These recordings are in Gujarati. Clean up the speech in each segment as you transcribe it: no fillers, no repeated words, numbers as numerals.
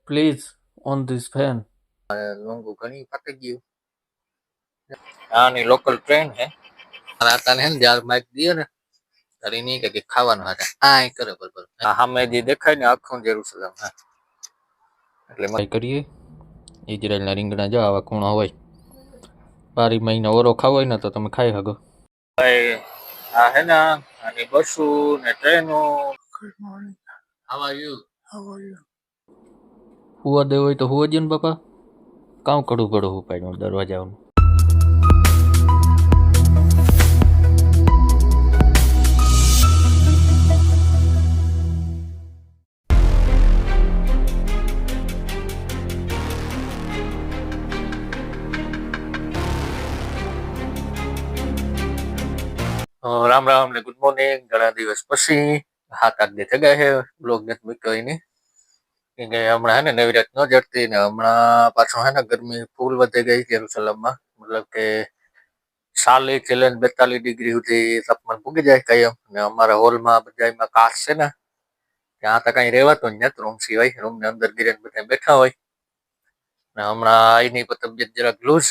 Please on this fan. लोगों घणी पक गई हाँ नहीं लोकल ट्रेन है आता ने जार माइक दियो ने तारी नहीं के खाવાનું હતા આ કરે બરોબર સામે જે દેખાય ને આખું જેરુસલેમ હા એટલે ટ્રાય કરીએ. ઇઝરાયલના રીંગણા જો આવા કૂણા હોય. 12 મહિના ઓરો ખાવો હોય ને તો તમે ખાઈ શકો. ભાઈ આ હે ને આની બસો ને ટ્રેનો. Good morning. How are you? હુવા દે હોય તો હુવા દે ને બાપા. કામ કડું કડું ઉપાડ્યું દરવાજાનું. રામ રામ ને ગુડ મોર્નિંગ. ઘણા દિવસ પછી 7-8 દી થઈ ગયા છે બ્લોગ નથી મૂક્યો એની કે હમણાં હે ને નવીરાત ન જડતી ને હમણાં પાછું હે ને ગરમી ફૂલ વધી ગઈ જેરુસલેમમાં. મતલબ કે 40 થી 42 ડિગ્રી સુધી તાપમાન પૂગી જાય કાયમ. ને અમારા હોલમાં બધામાં કાચ છે ને ત્યાં તો કઈ રહેવાતું જ નથી રૂમ સિવાય. રૂમ ની અંદર ગીરે બધા બેઠા હોય ને હમણાં એની તબિયત જરાક લૂઝ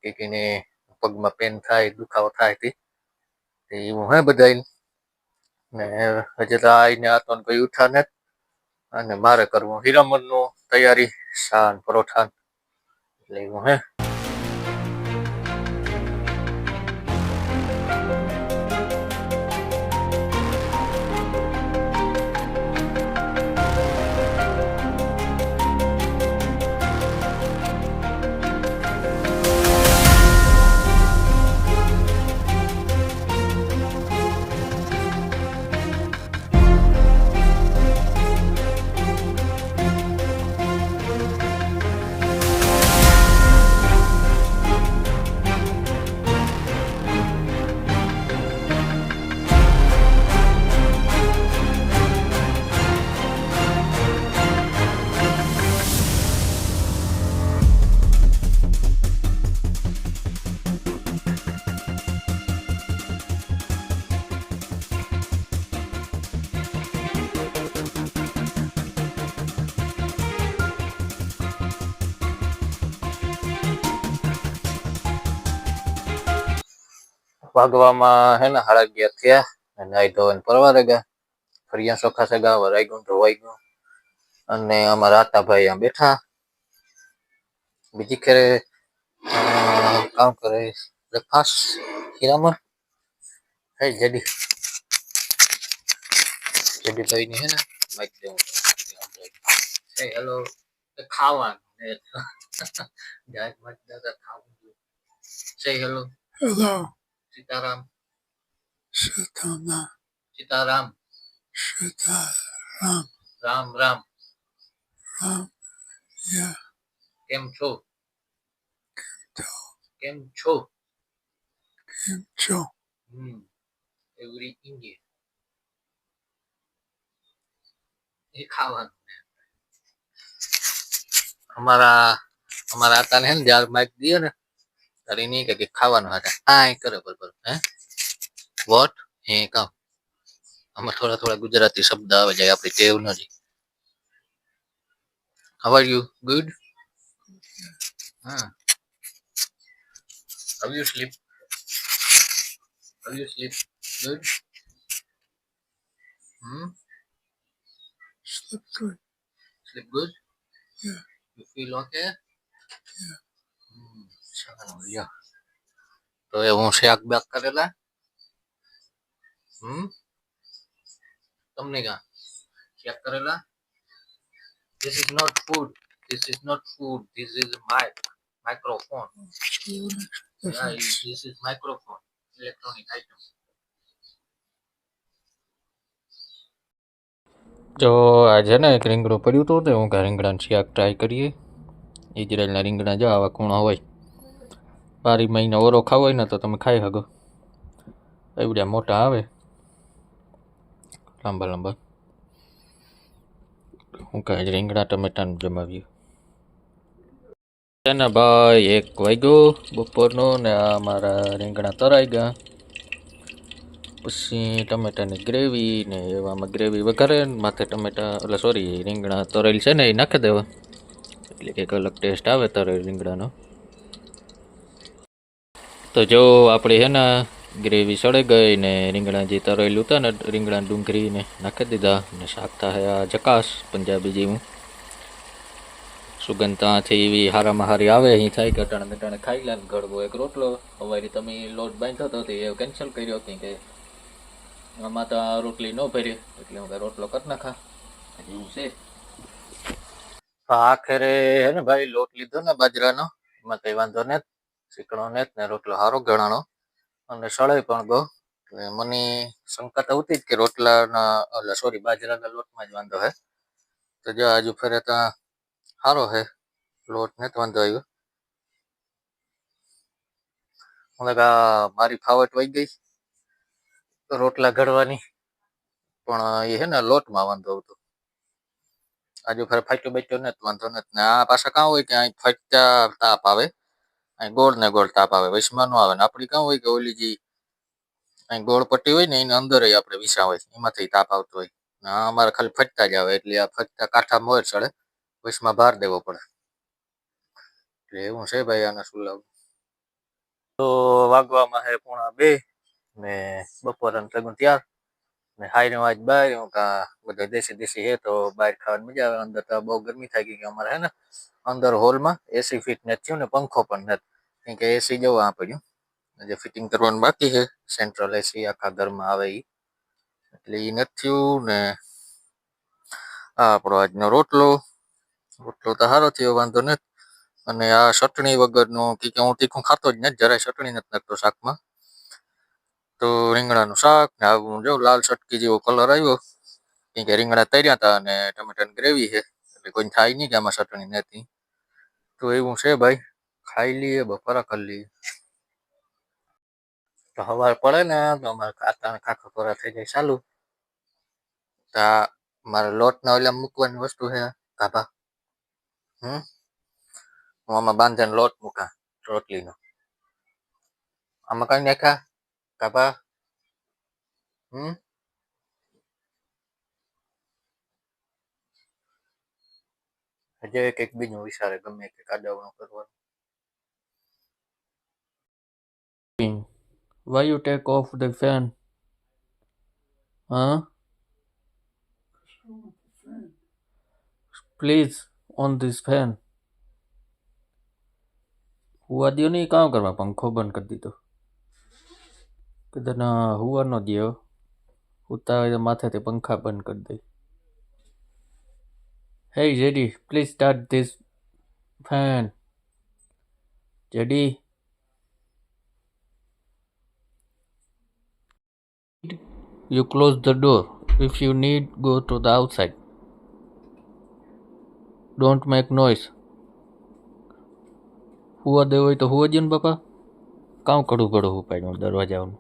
છે કે પગમાં પેન થાય દુખાવો થાય એવું હે બધા ને હજી તો આઈને આ તો કોઈ ઉઠા નથી અને મારે કરવું હીરામણ નું તૈયારી શાન પરોઠા એટલે એવું હે. વાગવામાં હે ને 11:30 થયા અને નાઈ ધોઈને પરવારે ગયા. ફરિયા ચોખા સગા વરાઈ ગયું ધોવાઈ ગયું અને અમારા આતાભાઈ આ બેઠા બીજી ખેરે કામ કરે બ્રેકફાસ્ટ હીરામણ હે જેડી ભાઈ ની હે ને માઈક દેવું હે હેલો ખાવાનું જાય મત દાદા ખાવું સે હેલો હેલો सीताराम सीताराम सीताराम सीताराम राम राम राम या केम छो केम छो केम छो एवरी इंडिया ये खाવાનું અમારા આતા ને જાર માઈક દિયો ને તારી નહીં કે ખાવાનું હતા આ કરે બરોબર હે વોટ હે કામ આમાં થોડા થોડા ગુજરાતી શબ્દ આવે જાય આપણી ટેવ નથી. How are you? ગુડ. હા. How you slip? How you slip? Good. Sleep good. Sleep good? Yeah. You feel okay? Yeah. Yeah. તો એ હું શાક બાક કરેલા તમને કા શાક કરેલા. This is not food. This is not food. This is microphone. Yeah, this is microphone. Electronic item. જો આજે ને એક રીંગણું પડ્યું હતું તો હું રીંગણાનું શાક ટ્રાય કરીએ. ઇઝરાયલના રીંગણા જો આવા કૂણા હોય. 12 મહિના ઓરો ખાવો હોય ને તો તમે ખાઈ શકો. એવડ્યા મોટા આવે લાંબા લાંબા. હું કાંઈ રીંગણા ટમેટાનું જમાવ્યું ને ભાઈ 1 વાગ્યો બપોરનો ને આ મારા રીંગણા તરાઈ ગયા. પછી ટમેટાની ગ્રેવી ને એવામાં ગ્રેવી વઘારે ને માથે ટમેટા એટલે સોરી રીંગણા તરેલ છે ને એ નાખી દેવા એટલે કંઈક અલગ ટેસ્ટ આવે તરેલ રીંગણાનો. તો જો આપણી છે ને ગ્રેવી સળે ગઈ ને રીંગણા જે તરેલું હતા ને રીંગણા ડુંગળીને નાખી દીધા ને શાક થાય આ જકાસ પંજાબી જેવું. સુગંધ ત્યાંથી એવી હારામાં હારી આવે અહીં થાય કે અટાણે ખાઈ લે ને ગળવો એક રોટલો. સવારે તમે લોટ બાંધ્યો હતો એ કેન્સલ કર્યો કે આમાં તો આ રોટલી ન ભરી એટલે હું રોટલો કરી નાખા એવું છે. આખરે હે ને ભાઈ લોટ લીધો ને બાજરાનો, એમાં કઈ વાંધો ને શીકણો ને જ ને રોટલો સારો ગણાણો અને સળાઈ પણ ગયો. એટલે મને શંકા તો હતી જ કે રોટલાના એટલે સોરી બાજરાના લોટમાં જ વાંધો હે. તો જો હજુ ફરે ત્યાં સારો હે લોટ ને જ વાંધો આવ્યો. મારી ફાવટ વહી ગઈ રોટલા ઘડવાની, પણ એ હે ને લોટમાં વાંધો આવતો. આજુ ફરે ફાટ્યો બેટ્યો ને વાંધો નથી ને આ પાછા કાં હોય કે અહીં ફાટ્યા તાપ આવે, અહીં ગોળ ને ગોળ તાપ આવે, વૈશમાં ન આવે ને આપણી કાં હોય કે ઓલી જે અહીં ગોળ પટ્ટી હોય ને એની અંદર આપણે વિસા હોય એમાંથી તાપ આવતો હોય. હા અમારે ખાલી ફટતા જ આવે એટલે આ ફટતા કાંઠા મોર ચડે, વૈશમાં ભાર દેવો પડે. એટલે એવું છે ભાઈ આને શું લાવું. તો વાગવામાં હે 1:30 ને બપોરનું થયું ત્યાર ને હાઈ આજ બહાર હું બધા દેશી હે તો બહાર ખાવાની મજા આવે. અંદર તો બહુ ગરમી થઈ ગઈ કે અમારે હે ને અંદર હોલમાં એસી ફિટ નથી થયું ને પંખો પણ નથી, કેમ કે એસી જવું આ પડ્યું જે ફિટિંગ કરવાનું બાકી છે સેન્ટ્રલ એસી આખા ઘરમાં આવે એ, એટલે એ નથી થયું. ને આ આપણો આજનો રોટલો તો સારો થયો વાંધો નથી. અને આ ચટણી વગરનું કે હું તીખું ખાતો જ નથી, જરાય ચટણી નથી નાખતો શાકમાં. તો રીંગણાનું શાક ને આવું જો લાલ ચટકી જેવો કલર આવ્યો કેમ કે રીંગણા તર્યા હતા અને ટમેટાની ગ્રેવી છે એટલે કોઈ થાય નહીં કે આમાં ચટણી નથી. તો એવું છે ભાઈ, ખાઈ લઈએ બપોરા કરી લઈએ. તો સવાર પડે ને તો અમારે ખાખા ખોરા થઈ જાય ચાલુ. તો મારે લોટના ઓલા મૂકવાની વસ્તુ છે ગાભા, હું આમાં બાંધેને લોટ મૂકા રોટલીનો. આમાં કઈ નાખ્યા ગાભા? હજે કંઈક બીજું વિચારે ગમે કે કાદાવનું કરવાનું. Why you take off the fan? Huh? Please on this fan. હુવા દો નહીં, કામ કરવા પંખો બંધ કરી દીધો. કદાચ હુવા ન દો, ઉતા હોય તો માથેથી પંખા બંધ કરી દે. Hey JD, please start this fan. JD. You close the door. If you need, go to the outside. Don't make noise. હુવા દેવો હોય તો હુવા દો ને બાપા. કામ કડું કડું ઉપાડ્યું દરવાજાનું.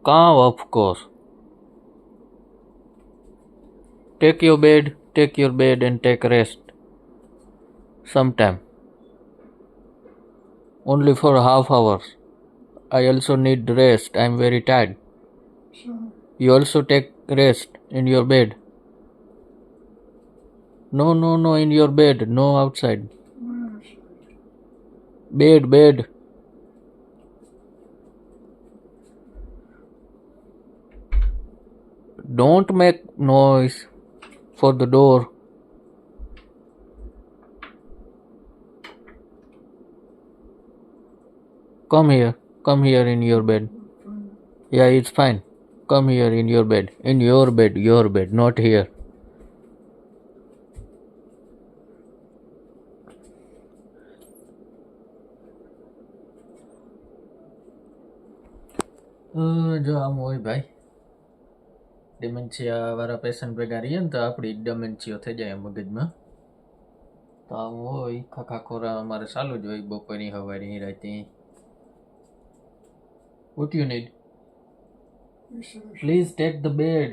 કામ of course. Take your bed and take rest. Sometime. Only for half hours. I also need rest. I'm very tired. Sure. You also take rest in your bed. No, in your bed, no outside. Bed. Don't make noise for the door. Come here in your bed. Yeah, it's fine. Come here in your bed. In your bed, not here. જો આમ હોય ભાઈ, ડિમેન્શિયા વાળા પેશન્ટ ભેગા રહીએ ને તો આપણી ડેમેન્શિયો થઈ જાય મગજમાં. તો આમ હોય ખાખા ખોરા અમારે ચાલુ જ હોય બપોરની સવારની રાતે. What you need? Please take the bed.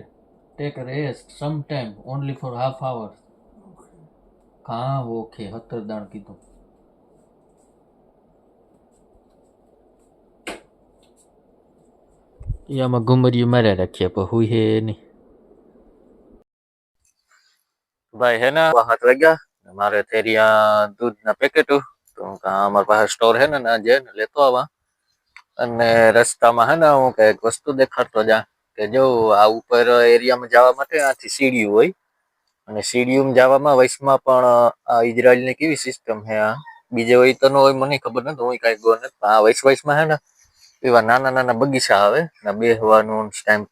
Take a rest sometime, only for half hour. Okay. हाँ ओके 17 દાણ કીધું. એ આમાં ઘુમરીયું માર્યા રાખીએ પણ હુઈ હે નહીં. ભાઈ હે ને 7 વાગ્યા મારે થેરિયા દૂધના પેકેટો તો અમારા પાસે સ્ટોર હે ને ના જઈને લેતો આવા. અને રસ્તામાં હે ને હું કઈક વસ્તુ દેખાડતો જા કે જો આ ઉપર એરિયામાં જવા માટે આથી સીડીયું હોય અને સીડીયુમ જવામાં વૈશમાં પણ આ ઇઝરાયલની કેવી સિસ્ટમ હે આ બીજે હોય તો ન હોય મને ખબર નથી હું કઈ ગયો નથી આ વૈશમાં હે ને એવા નાના નાના બગીચા આવે ને બેહવાનું ટાઈમ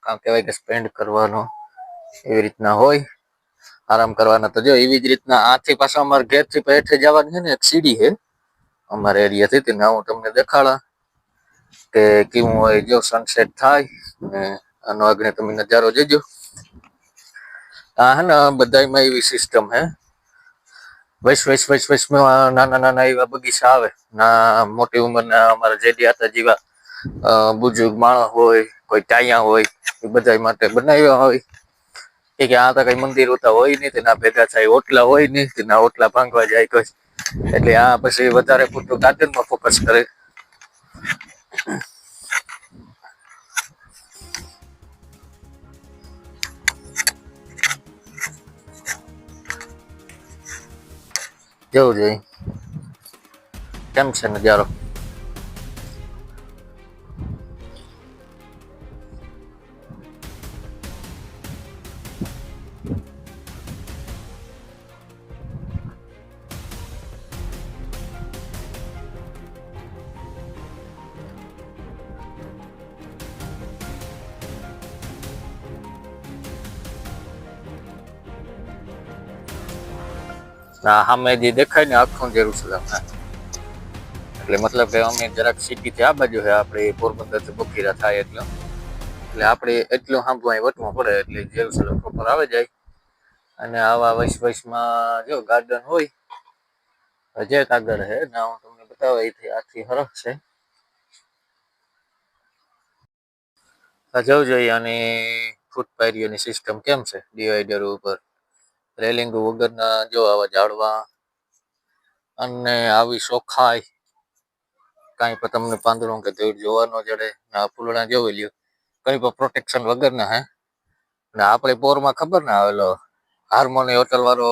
કામ કહેવાય કે સ્પેન્ડ કરવાનો એવી રીતના હોય આરામ કરવાના. તો જો એવી જ રીતના આથી પાછા અમારા ઘેરથી હેઠે જવાની છે ને એક સીડી છે અમારા એરિયાથી તેને હું તમને દેખાડા કે કેવું હોય. જો સનસેટ થાય ને આનો આગળ તમે નજારો જોજો. હા હે ને બધામાં એવી સિસ્ટમ હે વૈશમાં નાના નાના એવા બગીચા આવે ના મોટી ઉંમરના અમારા જેડિયાતા જેવા બુજુર્ગ માણસ હોય કોઈ ટાયા હોય એ બધા માટે બનાવ્યા હોય કે આ તો કઈ મંદિર હોતા હોય નહીં તેના ભેગા થાય ઓટલા હોય નહીં તેના ઓટલા ભાંગવા જાય કોઈ એટલે આ પછી વધારે પૂરતું ગાર્ડનમાં ફોકસ કરે. જેવું જોઈએ કેમ છે નજારો. સામે જે દેખાય ને આખું જેરુસલેમ એટલે મતલબ કે અમે જરાક સિટી થી આ બાજુ છે આપણે પોરબંદર થી બખીરા થાય એટલે આપણે એટલું સાંભળવા વટવું પડે એટલે જેરુસલેમ પ્રોપર આવે જાય. અને આવા વૈશમાં જો ગાર્ડન હોય જે આગળ હે ના હું તમને બતાવે આથી હરખ છે જવું જોઈએ. અને ફૂટ પાયરીઓની સિસ્ટમ કેમ છે ડિવાઈડર ઉપર રેલિંગ વગરના જો આવા ઝાડવા અને આવી ચોખાઈ કાંઈ પણ તમને પાંદડું કે ધૂળ જોવા ન જડે ના ફૂલડા જોઈ લ્યો કઈ પણ પ્રોટેક્શન વગરના હે. ને આપણે પોરમાં ખબર ને આવેલો હાર્મોની હોટલ વાળો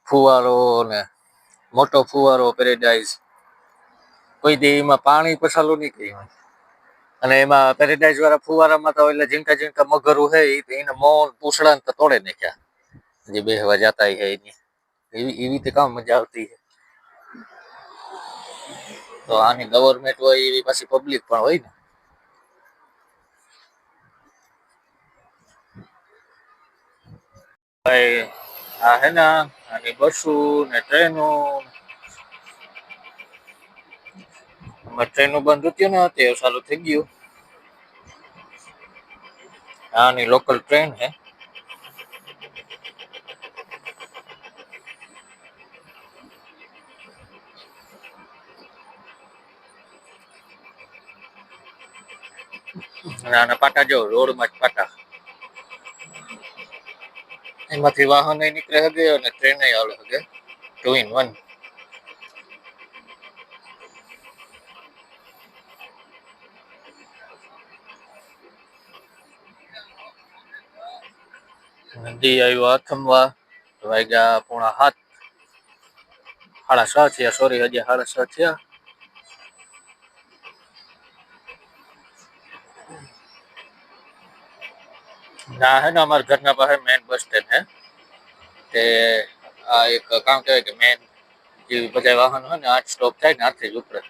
ફુવારો ને મોટો ફુવારો પેરેડાઇઝ કોઈ દી એમાં પાણી પસાલું નહીં કર્યું અને એમાં પેરેડાઇઝ વાળા ફુવારામાં તો એટલે ઝીંકા ઝીંકા મગરું હે એને મોન પૂછડા તો તોડે નાખ્યા જે બેહવા જતા હે એની એવી રીતે કામ મજા આવતી છે. તો આની ગવર્મેન્ટ હોય એવી પાછી પબ્લિક પણ હોય ને. ભાઈ આ હે ને આની બસો ને ટ્રેનો ટ્રેનો બંધ હતી ને તે ચાલુ થઈ ગયું. આની લોકલ ટ્રેન હે અને આના પાટા જો રોડમાં જ પાટા એમાંથી વાહન નીકળે શકે અને ટ્રેન આવે શકે 2 in 1. નદી આવ્યો આથમવા વાગ્યા 6:45 6:30 થયા સોરી હજી 6:30 થયા. ના હે ને અમારા ઘરના પાસે મેન બસ સ્ટેન્ડ હે તે આ એક કામ કહેવાય કે મેન જે બધા વાહનો હોય ને 8 સ્ટોપ થાય ને આથી જ ઉપરે